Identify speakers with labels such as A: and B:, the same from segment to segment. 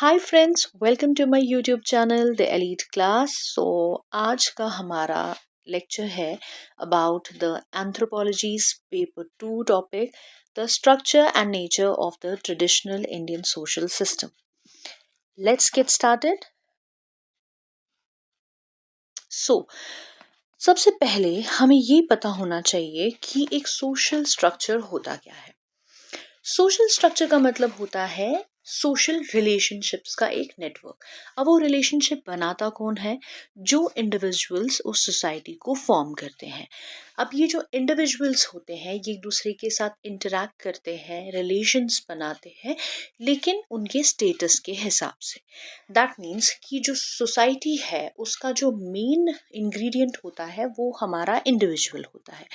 A: Hi friends, welcome to my YouTube channel the elite class. आज का हमारा lecture है about the anthropology's paper 2 topic the structure and nature of the traditional Indian social system. Let's get started. So सबसे पहले हमें ये पता होना चाहिए कि एक सोशल स्ट्रक्चर होता क्या है। सोशल स्ट्रक्चर का मतलब होता है सोशल रिलेशनशिप्स का एक नेटवर्क। अब वो रिलेशनशिप बनाता कौन है? जो इंडिविजुअल्स उस सोसाइटी को फॉर्म करते हैं। अब ये जो इंडिविजुअल्स होते हैं ये एक दूसरे के साथ इंटरैक्ट करते हैं, रिलेशंस बनाते हैं, लेकिन उनके स्टेटस के हिसाब से। दैट मीन्स कि जो सोसाइटी है उसका जो मेन इंग्रेडिएंट होता है वो हमारा इंडिविजुअल होता है।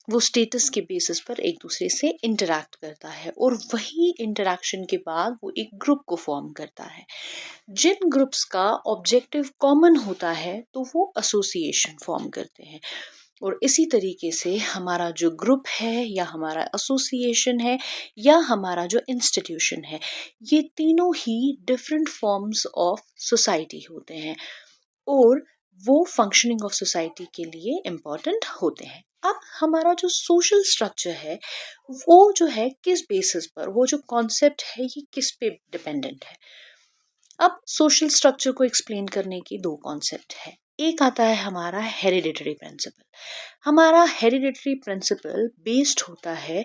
A: वो स्टेटस के बेसिस पर एक दूसरे से इंटरैक्ट करता है और वही इंटरैक्शन के बाद वो एक ग्रुप को फॉर्म करता है। जिन ग्रुप्स का ऑब्जेक्टिव कॉमन होता है तो वो एसोसिएशन फॉर्म करते हैं। और इसी तरीके से हमारा जो ग्रुप है या हमारा एसोसिएशन है या हमारा जो इंस्टीट्यूशन है, ये तीनों ही डिफरेंट फॉर्म्स ऑफ सोसाइटी होते हैं और वो फंक्शनिंग ऑफ सोसाइटी के लिए इम्पॉर्टेंट होते हैं। अब हमारा जो सोशल स्ट्रक्चर है वो जो है किस बेसिस पर, वो जो कॉन्सेप्ट है ये किस पे डिपेंडेंट है। अब सोशल स्ट्रक्चर को एक्सप्लेन करने की दो कॉन्सेप्ट है। एक आता है हमारा हेरिडिटरी प्रिंसिपल। हमारा हेरिडिटरी प्रिंसिपल बेस्ड होता है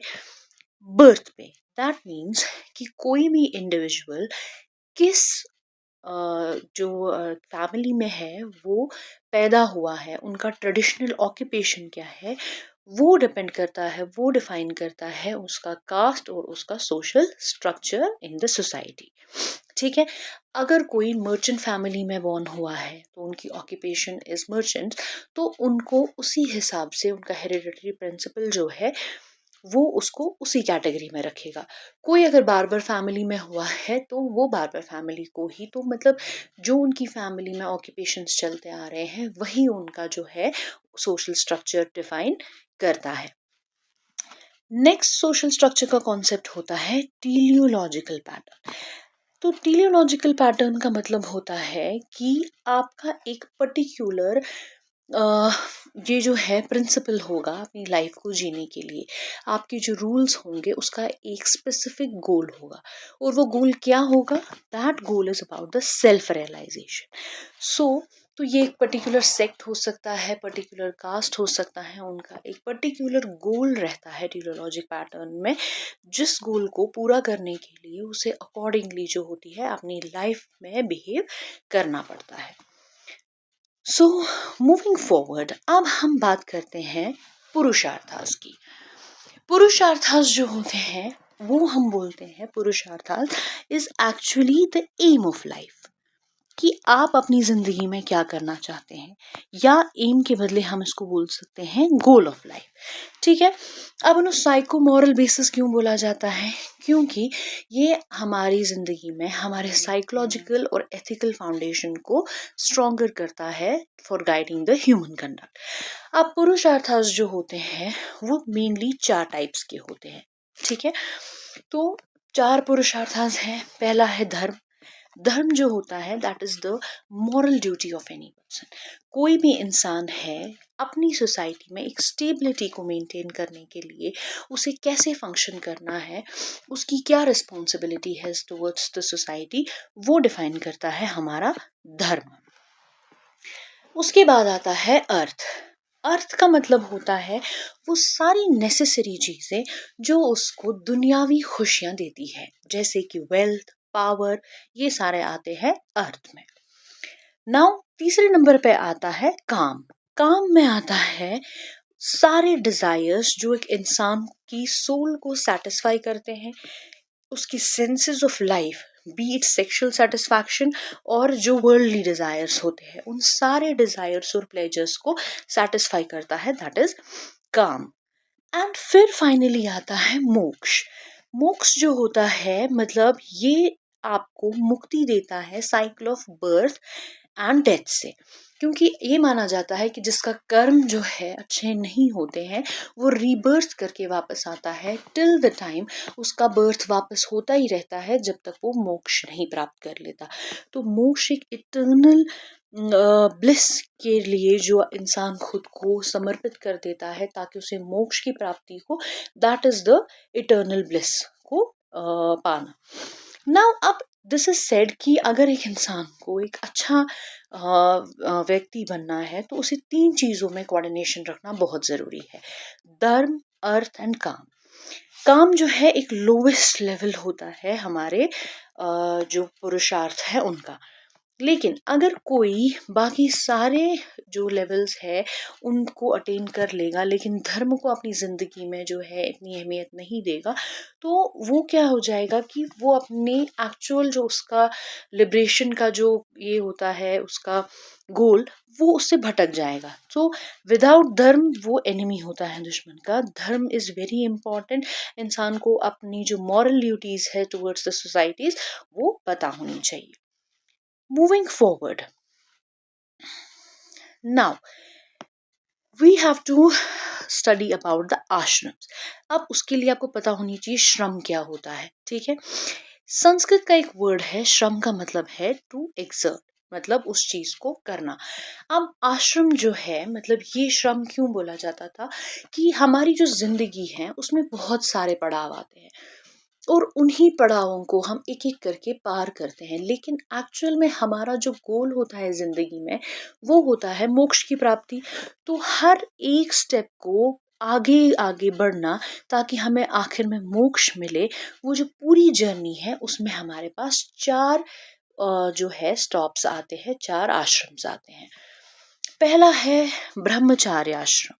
A: बर्थ पे। दैट मीन्स कि कोई भी इंडिविजुअल किस जो फैमिली में है वो पैदा हुआ है, उनका ट्रेडिशनल ऑक्यूपेशन क्या है, वो डिपेंड करता है, वो डिफाइन करता है उसका कास्ट और उसका social structure in the society. ठीक है। अगर कोई मर्चेंट फैमिली में बॉर्न हुआ है तो उनकी ऑक्यूपेशन इज मर्चेंट, तो उनको उसी हिसाब से उनका हेरिडिटरी प्रिंसिपल जो है वो उसको उसी कैटेगरी में रखेगा। कोई अगर बार्बर फैमिली में हुआ है तो वो बार्बर फैमिली को ही, तो मतलब जो उनकी फैमिली में ऑक्यूपेशंस चलते आ रहे हैं वही उनका जो है सोशल स्ट्रक्चर डिफाइन करता है। नेक्स्ट सोशल स्ट्रक्चर का कॉन्सेप्ट होता है टीलियोलॉजिकल पैटर्न। तो टीलियोलॉजिकल पैटर्न का मतलब होता है कि आपका एक पर्टिक्यूलर ये जो है प्रिंसिपल होगा अपनी लाइफ को जीने के लिए। आपके जो रूल्स होंगे उसका एक स्पेसिफिक गोल होगा और वो गोल क्या होगा? That goal is about the self realisation. So तो ये एक पर्टिकुलर सेक्ट हो सकता है, पर्टिकुलर कास्ट हो सकता है, उनका एक पर्टिकुलर गोल रहता है टीलियोलॉजिक पैटर्न में, जिस गोल को पूरा करने के लिए उसे अकॉर्डिंगली जो होती है अपनी लाइफ में बिहेव करना पड़ता है। सो मूविंग फॉरवर्ड, अब हम बात करते हैं पुरुषार्थास की। पुरुषार्थास जो होते हैं वो हम बोलते हैं purusharthas is actually the aim of life, कि आप अपनी जिंदगी में क्या करना चाहते हैं, या एम के बदले हम इसको बोल सकते हैं गोल ऑफ लाइफ। ठीक है। अब उन्हें साइको मॉरल बेसिस क्यों बोला जाता है? क्योंकि ये हमारी जिंदगी में हमारे साइकोलॉजिकल और एथिकल फाउंडेशन को स्ट्रॉन्गर करता है for guiding the human conduct. अब पुरुषार्थास जो होते हैं वो मेनली 4 टाइप्स के होते हैं। ठीक है। तो 4 पुरुषार्थास हैं। पहला है धर्म। धर्म जो होता है that is the moral duty of any person. कोई भी इंसान है अपनी सोसाइटी में एक स्टेबिलिटी को मेंटेन करने के लिए उसे कैसे फंक्शन करना है, उसकी क्या रिस्पॉन्सिबिलिटी है टुवर्ड्स द सोसाइटी, वो डिफाइन करता है हमारा धर्म। उसके बाद आता है अर्थ। अर्थ का मतलब होता है वो सारी नेसेसरी चीजें जो उसको दुनियावी खुशियां देती है, जैसे कि वेल्थ, पावर, ये सारे आते हैं अर्थ में। नाउ तीसरे नंबर पे आता है काम। काम में आता है सारे डिजायर्स जो एक इंसान की सोल को सेटिस्फाई करते हैं, उसकी senses of life, B it sexual satisfaction और जो वर्ल्डली डिजायर्स होते हैं, उन सारे डिजायर्स और प्लेजर्स को सेटिस्फाई करता है, दैट इज काम। एंड फिर फाइनली आता है मोक्ष। मोक्ष जो होता है मतलब ये आपको मुक्ति देता है cycle of birth and death से, क्योंकि ये माना जाता है कि जिसका कर्म जो है अच्छे नहीं होते हैं वो रीबर्थ करके वापस आता है, टिल द टाइम उसका बर्थ वापस होता ही रहता है जब तक वो मोक्ष नहीं प्राप्त कर लेता। तो मोक्ष एक इटर्नल ब्लिस के लिए जो इंसान खुद को समर्पित कर देता है ताकि उसे मोक्ष की प्राप्ति हो, that is the eternal bliss को पाना। नाउ अब दिस इज सेड कि अगर एक इंसान को एक अच्छा व्यक्ति बनना है तो उसे 3 चीजों में कोऑर्डिनेशन रखना बहुत जरूरी है, धर्म, अर्थ एंड काम। काम जो है एक लोवेस्ट लेवल होता है हमारे जो पुरुषार्थ है उनका, लेकिन अगर कोई बाकी सारे जो लेवल्स है उनको अटेन कर लेगा लेकिन धर्म को अपनी ज़िंदगी में जो है इतनी अहमियत नहीं देगा, तो वो क्या हो जाएगा कि वो अपने एक्चुअल जो उसका लिबरेशन का जो ये होता है उसका गोल, वो उससे भटक जाएगा। तो विदाउट धर्म वो एनिमी होता है दुश्मन का। धर्म इज़ वेरी इंपॉर्टेंट। इंसान को अपनी जो मॉरल ड्यूटीज़ है टुवर्ड्स द सोसाइटीज़ वो पता होनी चाहिए। Moving forward, now we have to study about the ashrams. अब उसके लिए आपको पता होनी चाहिए श्रम क्या होता है, ठीक है। संस्कृत का एक वर्ड है, श्रम का मतलब है टू एक्सर्ट, मतलब उस चीज को करना। अब आश्रम जो है, मतलब ये श्रम क्यों बोला जाता था कि हमारी जो जिंदगी है उसमें बहुत सारे पड़ाव आते हैं और उन्हीं पड़ावों को हम एक एक करके पार करते हैं, लेकिन एक्चुअल में हमारा जो गोल होता है जिंदगी में वो होता है मोक्ष की प्राप्ति। तो हर एक स्टेप को आगे आगे बढ़ना ताकि हमें आखिर में मोक्ष मिले, वो जो पूरी जर्नी है उसमें हमारे पास 4 जो है स्टॉप्स आते हैं, 4 आश्रम्स आते हैं। पहला है ब्रह्मचार्य आश्रम।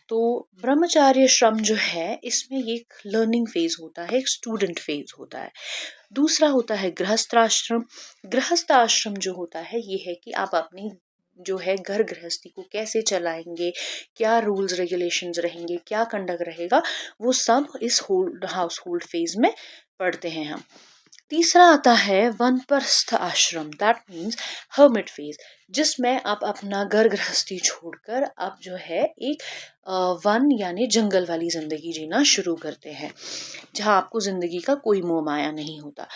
A: तो ब्रह्मचार्य श्रम जो है इसमें एक लर्निंग फेज होता है, एक स्टूडेंट फेज होता है। दूसरा होता है गृहस्थाश्रम। गृहस्थाश्रम जो होता है ये है कि आप अपनी जो है घर गृहस्थी को कैसे चलाएंगे, क्या रूल्स रेगुलेशंस रहेंगे, क्या कंडक्ट रहेगा, वो सब इस हाउस होल्ड फेज में पढ़ते हैं हम। तीसरा आता है वनप्रस्थ आश्रम, दैट मीन्स हर्मिट फेज, जिसमें आप अपना घर गृहस्थी छोड़कर आप जो है एक वन यानी जंगल वाली जिंदगी जीना शुरू करते हैं, जहाँ आपको जिंदगी का कोई मोह माया नहीं होता।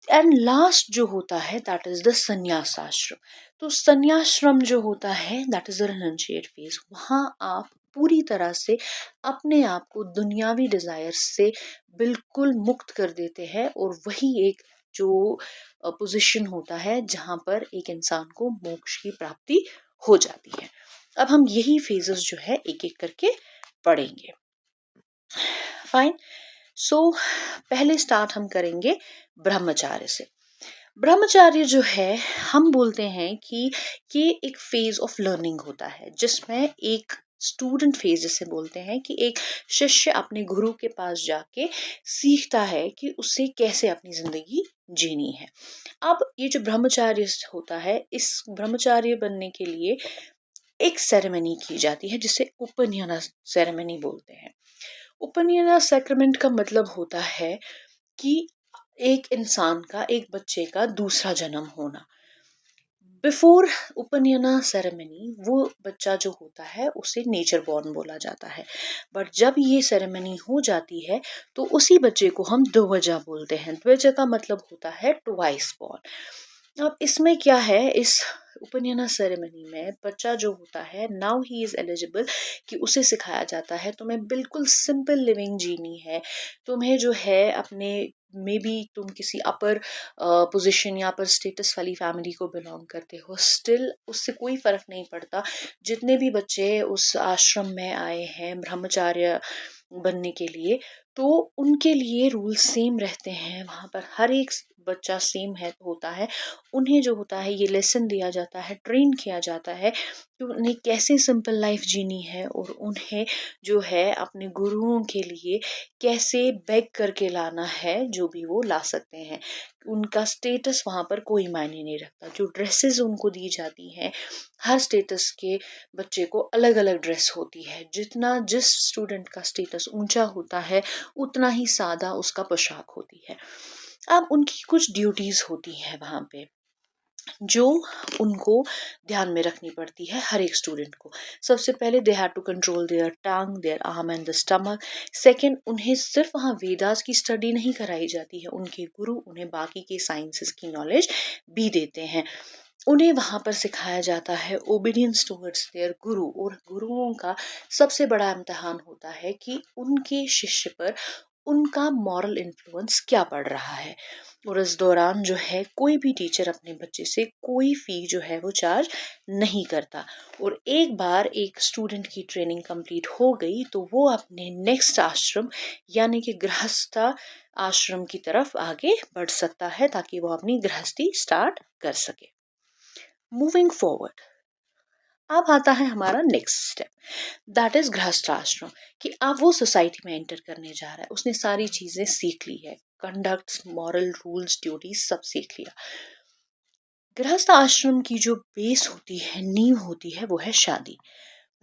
A: एंड लास्ट जो होता है दैट इज द संन्यास आश्रम। तो संन्याश्रम जो होता है दैट इज द रिनंशिएट फेज। वहाँ आप पूरी तरह से अपने आप को दुनियावी डिजायर से बिल्कुल मुक्त कर देते हैं और वही एक जो पोजीशन होता है जहाँ पर एक इंसान को मोक्ष की प्राप्ति हो जाती है। अब हम यही फेजेस जो है एक एक करके पढ़ेंगे। फाइन। सो पहले स्टार्ट हम करेंगे ब्रह्मचार्य से। ब्रह्मचार्य जो है हम बोलते हैं कि ये एक फेज ऑफ लर्निंग होता है जिसमें एक स्टूडेंट फेज जिसे बोलते हैं कि एक शिष्य अपने गुरु के पास जाके सीखता है कि उसे कैसे अपनी जिंदगी जीनी है। अब ये जो ब्रह्मचार्य होता है, इस ब्रह्मचार्य बनने के लिए एक सेरेमनी की जाती है जिसे उपनयन सेरेमनी बोलते हैं। उपनयन सैक्रमेंट का मतलब होता है कि एक इंसान का, एक बच्चे का दूसरा जन्म होना। बिफोर उपनयना सेरेमनी वो बच्चा जो होता है उसे नेचर बॉर्न बोला जाता है, बट जब ये सेरेमनी हो जाती है तो उसी बच्चे को हम द्विजा बोलते हैं। द्विजा का मतलब होता है ट्वाइस बॉर्न। अब इसमें क्या है, इस उपनयना सेरेमनी में बच्चा जो होता है नाउ ही इज एलिजिबल कि उसे सिखाया जाता है तुम्हें बिल्कुल सिंपल लिविंग जीनी है, तुम्हें जो है अपने मे बी तुम किसी अपर पोजीशन या अपर स्टेटस वाली फैमिली को बिलोंग करते हो, स्टिल उससे कोई फर्क नहीं पड़ता। जितने भी बच्चे उस आश्रम में आए हैं ब्रह्मचार्य बनने के लिए, तो उनके लिए रूल सेम रहते हैं। वहाँ पर हर एक बच्चा सेम है होता है। उन्हें जो होता है ये लेसन दिया जाता है, ट्रेन किया जाता है कि उन्हें कैसे सिंपल लाइफ जीनी है और उन्हें जो है अपने गुरुओं के लिए कैसे बेग करके लाना है, जो भी वो ला सकते हैं। उनका स्टेटस वहाँ पर कोई मायने नहीं रखता। जो ड्रेसेस उनको दी जाती हैं, हर स्टेटस के बच्चे को अलग अलग ड्रेस होती है। जितना जिस स्टूडेंट का स्टेटस ऊंचा होता है उतना ही सादा उसका पोशाक होती है। अब उनकी कुछ ड्यूटीज होती है वहाँ पे। जो उनको ध्यान में रखनी पड़ती है हर एक स्टूडेंट को। सबसे पहले they have to control their tongue, their arm and the stomach. Second, उन्हें सिर्फ वहाँ वेदास की स्टडी नहीं कराई जाती है, उनके गुरु उन्हें बाकी के साइंसेस की नॉलेज भी देते हैं। उन्हें वहाँ पर सिखाया जाता है ओबीडियंस टुवर्ड्स देयर गुरु, और गुरुओं का सबसे बड़ा इम्तिहान होता है कि उनके शिष्य पर उनका मॉरल इन्फ्लुएंस क्या पड़ रहा है। और इस दौरान जो है कोई भी टीचर अपने बच्चे से कोई फी जो है वो चार्ज नहीं करता। और एक बार एक स्टूडेंट की ट्रेनिंग कंप्लीट हो गई तो वो अपने नेक्स्ट आश्रम यानी कि गृहस्था आश्रम की तरफ आगे बढ़ सकता है ताकि वो अपनी गृहस्थी स्टार्ट कर सके। मूविंग फॉरवर्ड, अब आता है हमारा नेक्स्ट स्टेप, दैट इज गृहस्थाश्रम, कि अब वो सोसाइटी में एंटर करने जा रहा है। उसने सारी चीजें सीख ली है, कंडक्ट्स, मॉरल रूल्स, ड्यूटीज सब सीख लिया। गृहस्थ आश्रम की जो बेस होती है, नींव होती है, वो है शादी।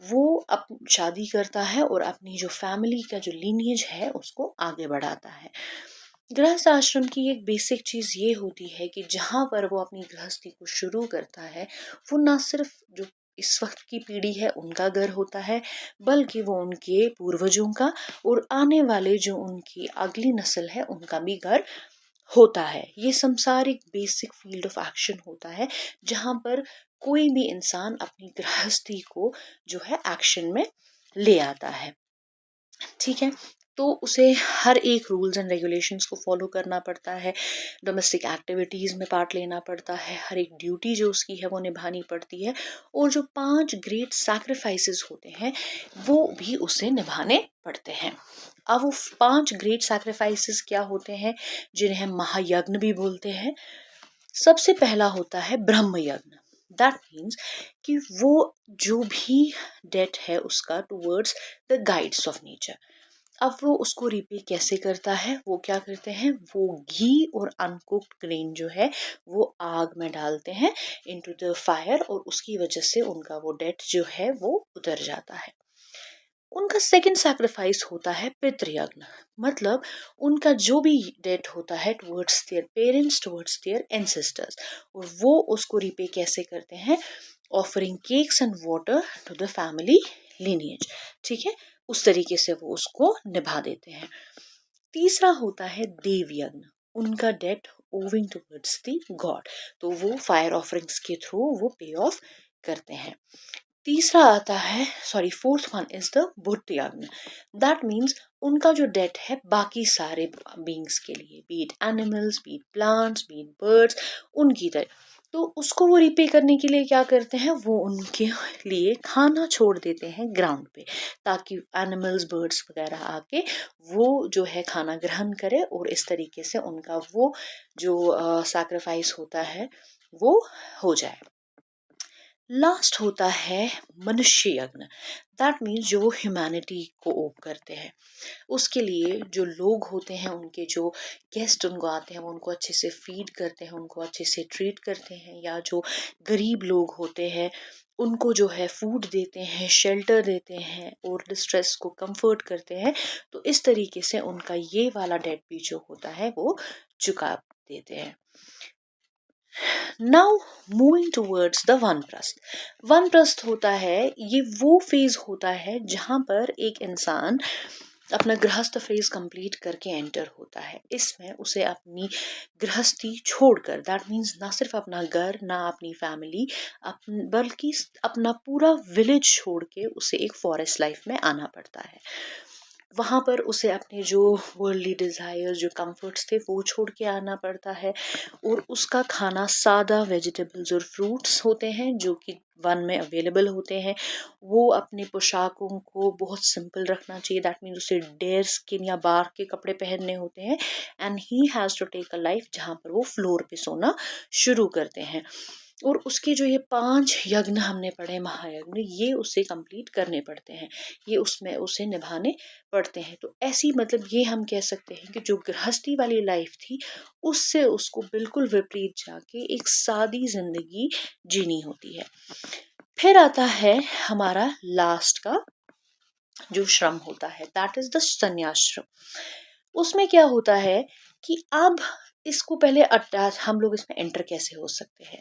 A: वो शादी करता है और अपनी जो फैमिली का जो लीनिएज है उसको आगे बढ़ाता है। गृहस्थ आश्रम की एक बेसिक चीज ये होती है कि जहाँ पर वो अपनी गृहस्थी को शुरू करता है, वो ना सिर्फ जो इस वक्त की पीढ़ी है उनका घर होता है, बल्कि वो उनके पूर्वजों का और आने वाले जो उनकी अगली नस्ल है उनका भी घर होता है। ये संसारिक बेसिक फील्ड ऑफ एक्शन होता है जहां पर कोई भी इंसान अपनी गृहस्थी को जो है एक्शन में ले आता है। ठीक है, तो उसे हर एक रूल्स एंड रेगुलेशंस को फॉलो करना पड़ता है, डोमेस्टिक एक्टिविटीज में पार्ट लेना पड़ता है, हर एक ड्यूटी जो उसकी है वो निभानी पड़ती है, और जो 5 ग्रेट सैक्रिफाइसेस होते हैं वो भी उसे निभाने पड़ते हैं। अब वो 5 ग्रेट सैक्रिफाइसेस क्या होते हैं, जिन्हें हम महायज्ञ भी बोलते हैं। सबसे पहला होता है ब्रह्म यज्ञ। दैट मीन्स कि वो जो भी डेट है उसका towards the guides of nature. अब वो उसको रिपे कैसे करता है, वो क्या करते हैं, वो घी और अनकुक्ड ग्रेन जो है वो आग में डालते हैं इनटू द फायर, और उसकी वजह से उनका वो डेट जो है वो उतर जाता है। उनका सेकंड सैक्रिफाइस होता है पितृयज्ञ। मतलब उनका जो भी डेट होता है towards their parents, towards their ancestors, और वो उसको रिपे कैसे करते हैं, offering cakes and water to the family lineage. ठीक है, उस तरीके से वो उसको निभा देते हैं। तीसरा होता है देव यज्ञ। उनका debt owing towards the god, तो वो फायर ऑफरिंग्स के थ्रू वो पे ऑफ करते हैं। तीसरा आता है, sorry, fourth one is the Buddha yajna. That means उनका जो डेट है बाकी सारे बींग्स के लिए, B it animals, B it plants, B it birds, उनकी तरह, तो उसको वो रिपे करने के लिए क्या करते हैं, वो उनके लिए खाना छोड़ देते हैं ग्राउंड पे, ताकि एनिमल्स, बर्ड्स वगैरह आके वो जो है खाना ग्रहण करे, और इस तरीके से उनका वो जो सैक्रिफाइस होता है वो हो जाए। लास्ट होता है मनुष्य यज्ञ। दैट मीन्स जो वो ह्यूमैनिटी को ओप करते हैं, उसके लिए जो लोग होते हैं, उनके जो गेस्ट उनको आते हैं वो उनको अच्छे से फीड करते हैं, उनको अच्छे से ट्रीट करते हैं, या जो गरीब लोग होते हैं उनको जो है फूड देते हैं, शेल्टर देते हैं, और डिस्ट्रेस को कंफर्ट करते हैं। तो इस तरीके से उनका ये वाला डेट भी जो होता है वो चुका देते हैं। नाउ मूविंग टूवर्ड्स द वानप्रस्थ। वानप्रस्थ होता है, ये वो फेज होता है जहां पर एक इंसान अपना गृहस्थ फेज कंप्लीट करके एंटर होता है। इसमें उसे अपनी गृहस्थी छोड़कर, दैट मीन्स ना सिर्फ अपना घर, ना अपनी फैमिली, बल्कि अपना पूरा विलेज छोड़ के उसे एक फॉरेस्ट लाइफ में आना पड़ता है। वहाँ पर उसे अपने जो वर्ल्डली डिज़ायर्स, जो कंफर्ट्स थे वो छोड़ के आना पड़ता है, और उसका खाना सादा वेजिटेबल्स और फ्रूट्स होते हैं जो कि वन में अवेलेबल होते हैं। वो अपने पोशाकों को बहुत सिंपल रखना चाहिए, दैट मीन्स उसे डेयर स्किन या बार के कपड़े पहनने होते हैं, and he has to take a life जहाँ पर वो फ्लोर पे सोना शुरू करते हैं। और उसके जो ये 5 यज्ञ हमने पढ़े, महायज्ञ, ये उसे कंप्लीट करने पड़ते हैं, ये उसमें उसे निभाने पड़ते हैं। तो ऐसी, मतलब ये हम कह सकते हैं कि जो गृहस्थी वाली लाइफ थी उससे उसको बिल्कुल विपरीत जाके एक सादी जिंदगी जीनी होती है। फिर आता है हमारा लास्ट का जो श्रम होता है, दैट इज द संन्यास श्रम। उसमें क्या होता है कि अब इसको पहले अटैच हम लोग इसमें एंटर कैसे हो सकते हैं?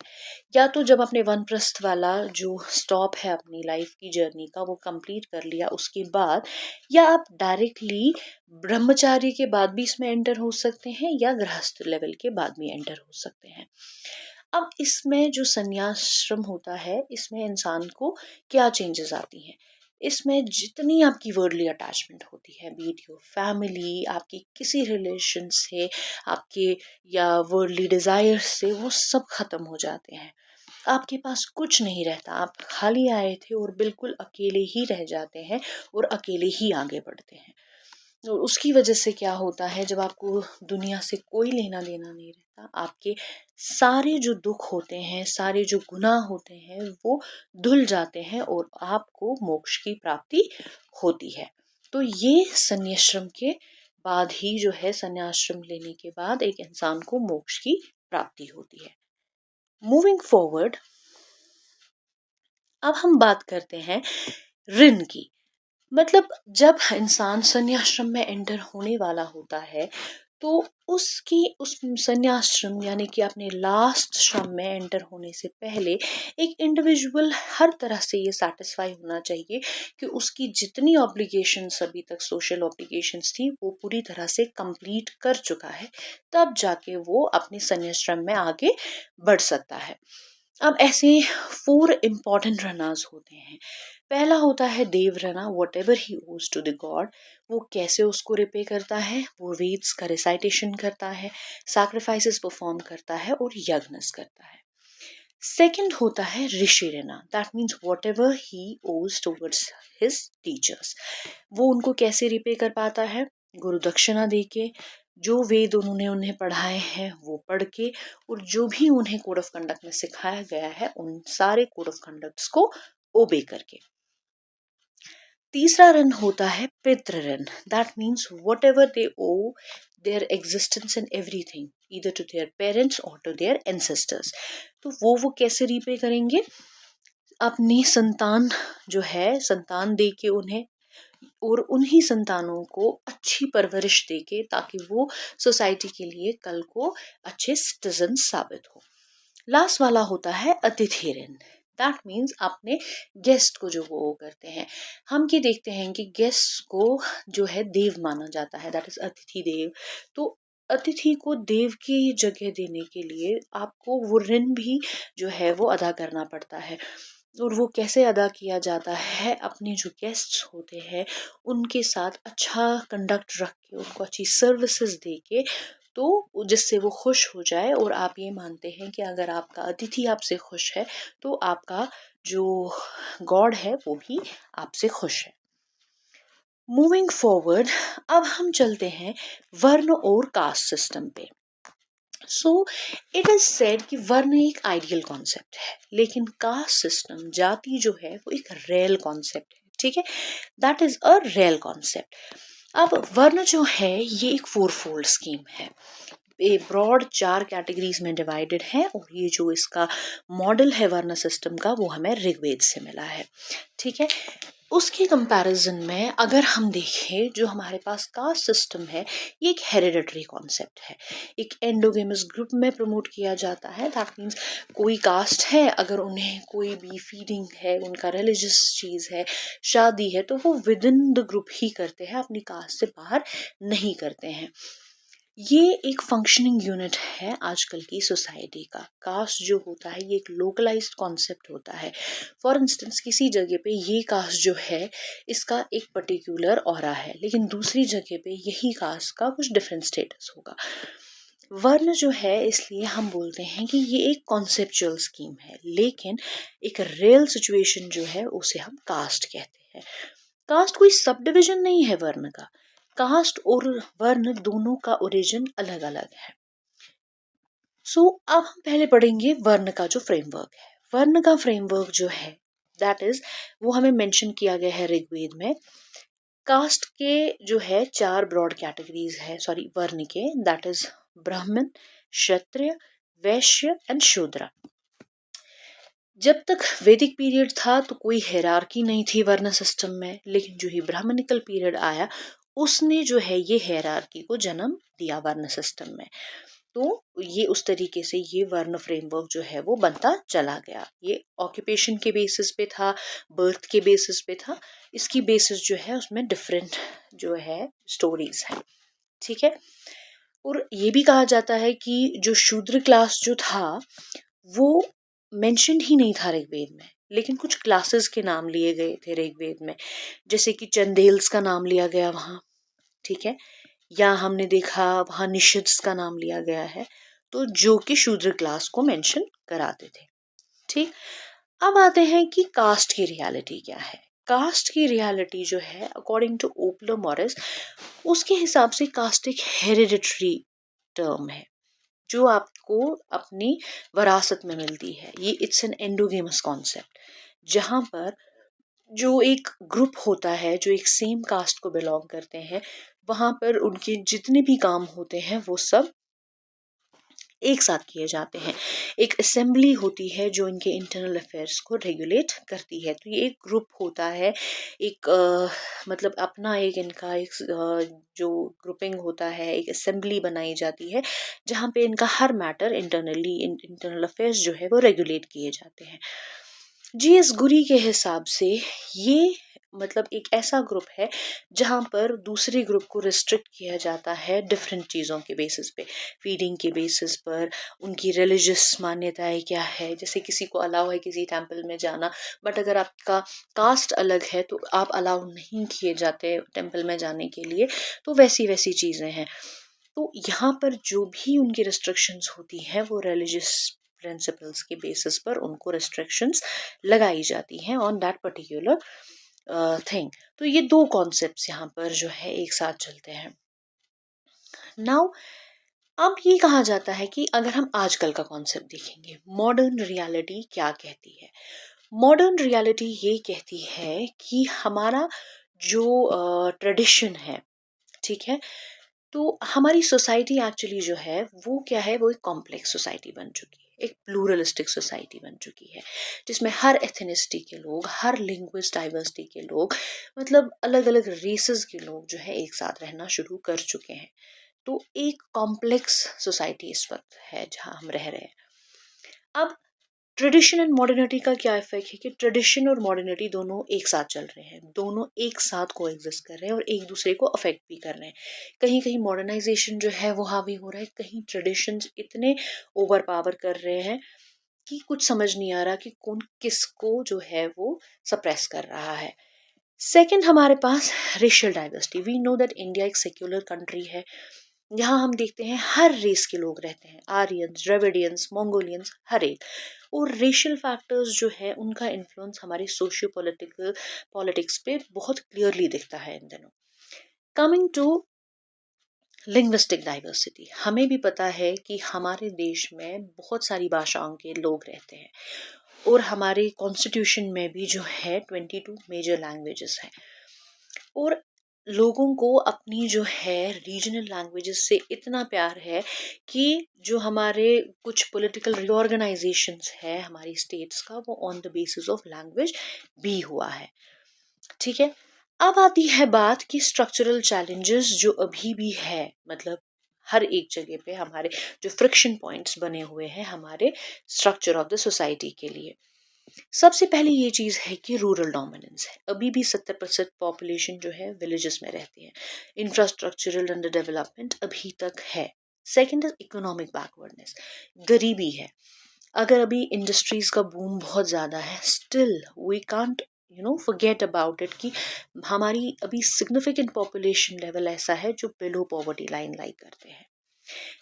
A: या तो जब आपने वानप्रस्थ वाला जो स्टॉप है अपनी लाइफ की जर्नी का वो कंप्लीट कर लिया उसके बाद, या आप डायरेक्टली ब्रह्मचारी के बाद भी इसमें एंटर हो सकते हैं या गृहस्थ लेवल के बाद भी एंटर हो सकते हैं। अब इसमें जो संन्यासाश्रम होता है इसमें इंसान को क्या चेंजेस आती हैं? इसमें जितनी आपकी वर्ल्डली अटैचमेंट होती है, बी इट योर फैमिली, आपकी किसी रिलेशन से, आपके या वर्ल्डली डिजायर्स से, वो सब खत्म हो जाते हैं। आपके पास कुछ नहीं रहता, आप खाली आए थे और बिल्कुल अकेले ही रह जाते हैं और अकेले ही आगे बढ़ते हैं। और उसकी वजह से क्या होता है, जब आपको दुनिया से कोई लेना देना नहीं रहता, आपके सारे जो दुख होते हैं, सारे जो गुनाह होते हैं वो धुल जाते हैं और आपको मोक्ष की प्राप्ति होती है। तो ये संन्याश्रम के बाद ही जो है, संन्याश्रम लेने के बाद एक इंसान को मोक्ष की प्राप्ति होती है। मूविंग फॉरवर्ड, अब हम बात करते हैं ऋण की। मतलब जब इंसान संन्याश्रम में एंटर होने वाला होता है तो उसकी उस संन्याश्रम यानी कि अपने लास्ट श्रम में एंटर होने से पहले एक इंडिविजुअल हर तरह से ये सेटिस्फाई होना चाहिए कि उसकी जितनी ऑब्लिगेशंस अभी तक सोशल ऑब्लिगेशंस थी वो पूरी तरह से कंप्लीट कर चुका है, तब जाके वो अपने संन्याश्रम में आगे बढ़ सकता है। अब ऐसे 4 इम्पॉर्टेंट रनास होते हैं। पहला होता है देव रना, वट एवर ही ओज टू द गॉड। वो कैसे उसको रिपे करता है? वो वेद्स का रिसाइटेशन करता है, सैक्रिफाइसेस परफॉर्म करता है और यज्ञस करता है। सेकंड होता है rishi rina, that means whatever he owes towards his teachers. वो उनको कैसे रिपे कर पाता है? गुरु दक्षिणा देके, जो वेद उन्होंने उन्हें पढ़ाए हैं वो पढ़ के, और जो भी उन्हें कोड ऑफ कंडक्ट में सिखाया गया है उन सारे कोड ऑफ कंडक्ट्स को ओबे करके। तीसरा ऋण होता है पितृ ऋण, that means whatever they owe their existence in everything either to their parents और टू देयर एंसेस्टर्स। तो वो कैसे रीपे करेंगे? अपनी संतान जो है, संतान दे के उन्हें, और उन्हीं संतानों को अच्छी परवरिश देके, ताकि वो सोसाइटी के लिए कल को अच्छे सिटीजन साबित हो। लास्ट वाला होता है अतिथि ऋण, दैट मीन्स अपने गेस्ट को जो वो करते हैं। हम ये देखते हैं कि गेस्ट को जो है देव माना जाता है, दैट इज अतिथि देव। तो अतिथि को देव की जगह देने के लिए आपको वो ऋण भी जो है वो अदा करना पड़ता है। और वो कैसे अदा किया जाता है? अपने जो गेस्ट्स होते हैं उनके साथ अच्छा कंडक्ट रख के, उनको अच्छी सर्विसेज दे के, तो जिससे वो खुश हो जाए। और आप ये मानते हैं कि अगर आपका अतिथि आपसे खुश है तो आपका जो गॉड है वो भी आपसे खुश है। मूविंग फॉरवर्ड, अब हम चलते हैं वर्ण और कास्ट सिस्टम पे। सो इट इज सेड कि वर्ण एक आइडियल कॉन्सेप्ट है, लेकिन कास्ट सिस्टम, जाति जो है वो एक रियल कॉन्सेप्ट है। ठीक है, that is a real concept. अब वर्ण जो है ये एक 4-फोल्ड स्कीम है, ये ब्रॉड 4 कैटेगरीज में डिवाइडेड है, और ये जो इसका मॉडल है वर्ण सिस्टम का वो हमें ऋग्वेद से मिला है। ठीक है, उसके कंपैरिजन में अगर हम देखें, जो हमारे पास कास्ट सिस्टम है ये एक हेरिडिटरी कॉन्सेप्ट है, एक एंडोगेमस ग्रुप में प्रमोट किया जाता है। दैट मीन्स कोई कास्ट है, अगर उन्हें कोई भी फीडिंग है, उनका रिलीजियस चीज़ है, शादी है, तो वो विद इन द ग्रुप ही करते हैं, अपनी कास्ट से बाहर नहीं करते हैं। ये एक फंक्शनिंग यूनिट है आजकल की सोसाइटी का। कास्ट जो होता है ये एक लोकलाइज्ड कॉन्सेप्ट होता है। फॉर इंस्टेंस किसी जगह पे ये कास्ट जो है इसका एक पर्टिकुलर ऑरा है, लेकिन दूसरी जगह पे यही कास्ट का कुछ डिफरेंट स्टेटस होगा। वर्ण जो है, इसलिए हम बोलते हैं कि ये एक कॉन्सेप्चुअल स्कीम है, लेकिन एक रियल सिचुएशन जो है उसे हम कास्ट कहते हैं। कास्ट कोई सब डिविजन नहीं है वर्ण का। कास्ट और वर्ण दोनों का ओरिजिन अलग अलग है। अब हम पहले पढ़ेंगे वर्ण का जो फ्रेमवर्क है। वर्ण का फ्रेमवर्क जो है दैट इज, वो हमें मेंशन किया गया है ऋग्वेद में। कास्ट के जो है 4 ब्रॉड कैटेगरीज है, सॉरी वर्ण के, दैट इज ब्राह्मण, क्षत्रिय, वैश्य एंड शूद्र। जब तक वैदिक पीरियड था तो कोई हेरारकी नहीं थी वर्ण सिस्टम में, लेकिन जो ही ब्राह्मणिकल पीरियड आया उसने जो है ये हेरारकी को जन्म दिया वर्ण सिस्टम में। तो ये उस तरीके से ये वर्ण फ्रेमवर्क जो है वो बनता चला गया। ये ऑक्यूपेशन के बेसिस पे था, बर्थ के बेसिस पे था, इसकी बेसिस जो है उसमें डिफरेंट जो है स्टोरीज हैं, ठीक है। और ये भी कहा जाता है कि जो शूद्र क्लास जो था वो मेंशन्ड ही नहीं था ऋग्वेद में, लेकिन कुछ क्लासेस के नाम लिए गए थे ऋग्वेद में, जैसे कि चंदेल्स का नाम लिया गया वहाँ, ठीक है, या हमने देखा वहाँ निषिद्स का नाम लिया गया है, तो जो कि शूद्र क्लास को मेंशन कराते थे, ठीक। अब आते हैं कि कास्ट की रियलिटी क्या है। कास्ट की रियलिटी जो है अकॉर्डिंग टू ओपलर मॉरिस, उसके हिसाब से कास्ट एक हेरिडिटरी टर्म है जो आपको अपनी विरासत में मिलती है। ये इट्स एन एंडोगेमस कॉन्सेप्ट, जहां पर जो एक ग्रुप होता है जो एक सेम कास्ट को बिलोंग करते हैं, वहां पर उनके जितने भी काम होते हैं वो सब एक साथ किए जाते हैं। एक असेंबली होती है जो इनके इंटरनल अफेयर्स को रेगुलेट करती है। तो ये एक ग्रुप होता है, एक मतलब अपना एक इनका एक जो ग्रुपिंग होता है, एक असेंबली बनाई जाती है जहाँ पे इनका हर मैटर इंटरनली इंटरनल अफेयर्स जो है वो रेगुलेट किए जाते हैं। जीएस गुरी के हिसाब से ये मतलब एक ऐसा ग्रुप है जहां पर दूसरे ग्रुप को रिस्ट्रिक्ट किया जाता है डिफरेंट चीज़ों के बेसिस पे, फीडिंग के बेसिस पर, उनकी रिलीजियस मान्यताएं क्या है, जैसे किसी को अलाउ है किसी टेंपल में जाना, बट अगर आपका कास्ट अलग है तो आप अलाउ नहीं किए जाते टेंपल में जाने के लिए। तो वैसी वैसी चीज़ें हैं। तो यहाँ पर जो भी उनकी रिस्ट्रिक्शंस होती हैं वो रिलीजियस प्रिंसिपल्स के बेसिस पर उनको रिस्ट्रिक्शंस लगाई जाती हैं ऑन दैट पर्टिकुलर थिंग। तो ये दो कॉन्सेप्ट्स यहाँ पर जो है एक साथ चलते हैं। नाउ अब ये कहा जाता है कि अगर हम आजकल का कॉन्सेप्ट देखेंगे, मॉडर्न रियलिटी क्या कहती है। मॉडर्न रियलिटी ये कहती है कि हमारा जो ट्रेडिशन है, ठीक है, तो हमारी सोसाइटी एक्चुअली जो है वो क्या है, वो एक कॉम्प्लेक्स सोसाइटी बन चुकी है, एक प्लूरलिस्टिक सोसाइटी बन चुकी है, जिसमें हर एथनिसिटी के लोग, हर लिंग्विस्ट डाइवर्सिटी के लोग, मतलब अलग अलग रेसेस के लोग जो है एक साथ रहना शुरू कर चुके हैं। तो एक कॉम्प्लेक्स सोसाइटी इस वक्त है जहाँ हम रह रहे हैं। अब ट्रेडिशन एंड मॉडर्निटी का क्या इफेक्ट है कि ट्रेडिशन और मॉडर्निटी दोनों एक साथ चल रहे हैं, दोनों एक साथ को एग्जिस्ट कर रहे हैं और एक दूसरे को अफेक्ट भी कर रहे हैं। कहीं कहीं मॉडर्नाइजेशन जो है वो हावी हो रहा है, कहीं ट्रेडिशंस इतने ओवर पावर कर रहे हैं कि कुछ समझ नहीं आ रहा कि कौन किसको जो है वो सप्रेस कर रहा है। सेकंड हमारे पास racial diversity. We know that India एक सेक्युलर कंट्री है, यहाँ हम देखते हैं हर रेस के लोग रहते हैं, आर्यंस, द्रविडियंस, मंगोलियंस, हर एक। और रेशियल फैक्टर्स जो है उनका इन्फ्लुएंस हमारे सोशियो पॉलिटिकल पॉलिटिक्स पे बहुत क्लियरली दिखता है इन दिनों। कमिंग टू लिंग्विस्टिक डाइवर्सिटी, हमें भी पता है कि हमारे देश में बहुत सारी भाषाओं के लोग रहते हैं और हमारे कॉन्स्टिट्यूशन में भी जो है 22 मेजर लैंग्वेजेस हैं। और लोगों को अपनी जो है रीजनल लैंग्वेजेस से इतना प्यार है कि जो हमारे कुछ पॉलिटिकल रिऑर्गेनाइजेशंस है हमारी स्टेट्स का, वो on the basis of language भी हुआ है, ठीक है। अब आती है बात कि स्ट्रक्चरल चैलेंजेस जो अभी भी है, मतलब हर एक जगह पे हमारे जो फ्रिक्शन पॉइंट्स बने हुए हैं हमारे स्ट्रक्चर ऑफ द सोसाइटी के लिए। सबसे पहले ये चीज़ है कि रूरल डोमिनेंस है, अभी भी 70% पॉपुलेशन जो है विलेजेस में रहती है, इंफ्रास्ट्रक्चरल अंडर डेवलपमेंट अभी तक है। सेकंड इज इकोनॉमिक बैकवर्डनेस, गरीबी है। अगर अभी इंडस्ट्रीज का बूम बहुत ज़्यादा है, still we can't forget about it कि हमारी अभी सिग्निफिकेंट पॉपुलेशन लेवल ऐसा है जो बिलो पॉवर्टी लाइन लाइक करते हैं।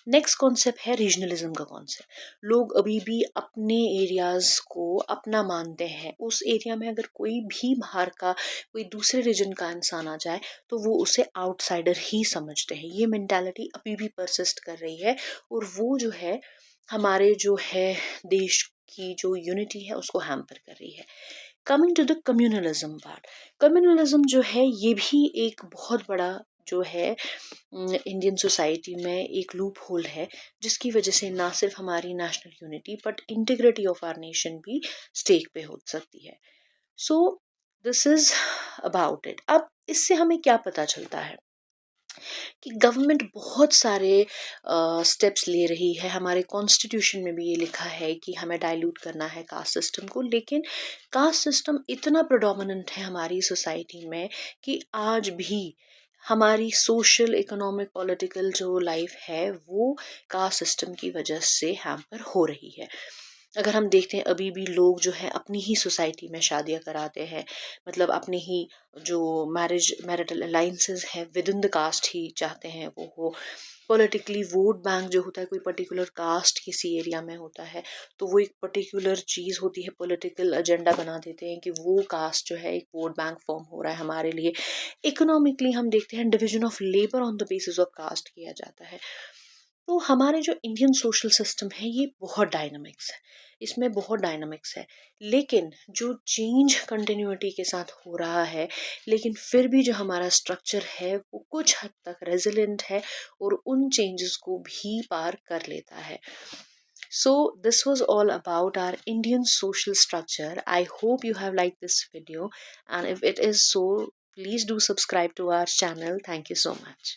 A: नेक्स्ट कॉन्सेप्ट है रीजनलिज्म का कॉन्सेप्ट। लोग अभी भी अपने एरियाज को अपना मानते हैं, उस एरिया में अगर कोई भी बाहर का कोई दूसरे रीजन का इंसान आ जाए तो वो उसे आउटसाइडर ही समझते हैं। ये मेंटालिटी अभी भी परसिस्ट कर रही है और वो जो है हमारे जो है देश की जो यूनिटी है उसको हैम्पर कर रही है। Coming to the communalism part, communalism जो है ये भी एक बहुत बड़ा जो है इंडियन सोसाइटी में एक लूप होल है, जिसकी वजह से ना सिर्फ हमारी national unity but integrity of our nation भी स्टेक पे हो सकती है। So this is about it. अब इससे हमें क्या पता चलता है कि गवर्नमेंट बहुत सारे स्टेप्स ले रही है। हमारे कॉन्स्टिट्यूशन में भी ये लिखा है कि हमें डाइल्यूट करना है कास्ट सिस्टम को, लेकिन कास्ट सिस्टम इतना प्रोडोमिनेंट है हमारी सोसाइटी में कि आज भी हमारी सोशल, इकोनॉमिक, पॉलिटिकल जो लाइफ है वो कास्ट सिस्टम की वजह से हैम्पर हो रही है। अगर हम देखते हैं अभी भी लोग जो है अपनी ही सोसाइटी में शादियां कराते हैं, मतलब अपने ही जो मैरिटल अलाइंसेस है विद इन द कास्ट ही चाहते हैं वो हो। पॉलिटिकली वोट बैंक जो होता है, कोई पर्टिकुलर कास्ट किसी एरिया में होता है तो वो एक पर्टिकुलर चीज़ होती है, पॉलिटिकल एजेंडा बना देते हैं कि वो कास्ट जो है एक वोट बैंक फॉर्म हो रहा है हमारे लिए। इकोनॉमिकली हम देखते हैं division of labour on the basis of caste किया जाता है। तो हमारे जो इंडियन सोशल सिस्टम है ये बहुत डायनामिक्स है, इसमें बहुत डायनामिक्स है। लेकिन जो चेंज कंटिन्यूटी के साथ हो रहा है, लेकिन फिर भी जो हमारा स्ट्रक्चर है वो कुछ हद तक रेजिलेंट है और उन चेंजेस को भी पार कर लेता है। So this was all about our Indian social structure. I hope you have liked this video, and if it is so, please do subscribe to our channel. Thank you so much.